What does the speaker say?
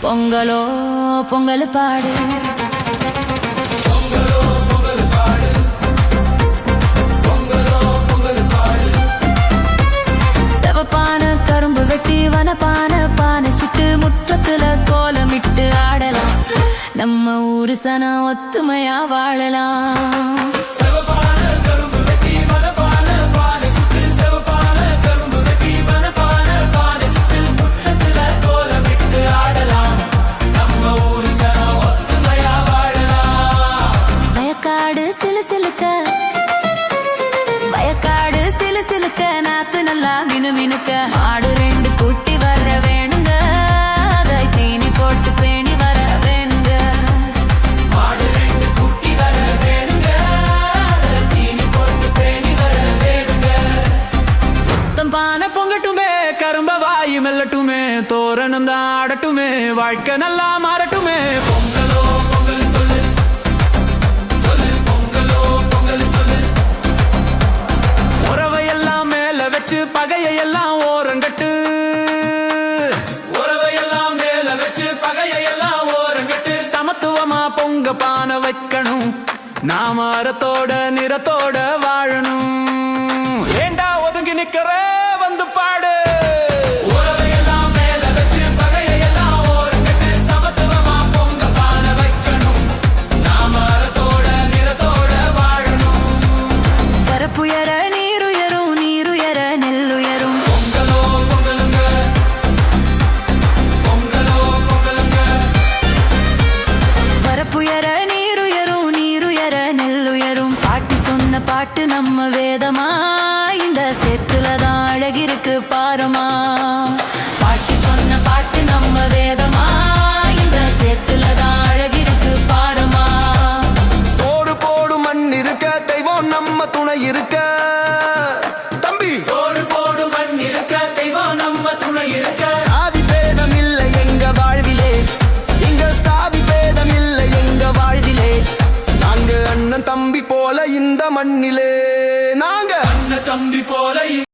பொங்கலோ பொங்கல் பாடு, பொங்கலோ பொங்கல் பாடு, பொங்கலோ பொங்கல் பாடு. செவப்பான கரும்பு வெட்டி வனப்பான பானை சுட்டு முற்றத்துல கோலமிட்டு ஆடலாம். நம்ம ஊரு சனம் ஒத்துமையா வாழலாம். வயக்காடு சிலு சிலுக்க நாத்து நல்லா மினு மினுக்க ஆடு ரெண்டு கூட்டி வர வேணுங்க, அதை தீனி போட்டு பேணி வர வேணுங்க. ஆடு ரெண்டு கூட்டி வர வேணுங்க, அதை தீனி போட்டு பேணி வர வேணுங்க. பானை பொங்கட்டுமே, கரும்ப வாயு மெல்லட்டுமே, தோரணம் தான் ஆடட்டுமே, வாழ்க்கை நல்லா மாறட்டுமே. பொங்கலோ பொங்கல் சொல்லு சொல்லு, பொங்கலோ பொங்கல் சொல்லு. உறவையெல்லாம் மேல வச்சு பகையெல்லாம் ஓரங்கட்டு, உறவையெல்லாம் மேல வச்சு பகையெல்லாம் ஓரங்கட்டு. சமத்துவமா பொங்க பானை வைக்கணும், நாம அறத்தோட நிறத்தோட வாழணும். ஏண்டா ஒதுங்கி நிக்கிற வந்து பாடு. உறவையெல்லாம் மேல வச்சு பகையெல்லாம் ஓரங்கட்டு, சமத்துவமா பொங்க பானை வைக்கணும், நாம அறத்தோட நிறத்தோட வாழணும். வரப்புயர நீருயரும், நீருயர நெல்லுயரும். பொங்கலோ பொங்கலுங்க, பொங்கலோ பொங்கலுங்க. வரப்புயர நீருயரும், நீருயர நெல்லுயரும். பாட்டி சொன்ன பாட்டு நம்ம வேதமா, இந்த சேத்துலதான் அழகிருக்கு பாரமா. பாட்டி சொன்ன பாட்டு நம்ம வேதமா, இந்த சேத்துலதான் அழகிருக்கு பாரமா. சோறு போடும் மண் இருக்க, தெய்வம் நம்ம துணை இருக்க. தம்பி சோறு போடும் மண் இருக்க, தெய்வம் நம்ம துணை இருக்க. சாதி பேதம் இல்லை எங்க வாழ்விலே, இங்க சாதி பேதம் இல்லை எங்க வாழ்விலே. நாங்க அண்ணன் தம்பி போல இந்த மண்ணிலே, நாங்க அண்ணன் தம்பி போல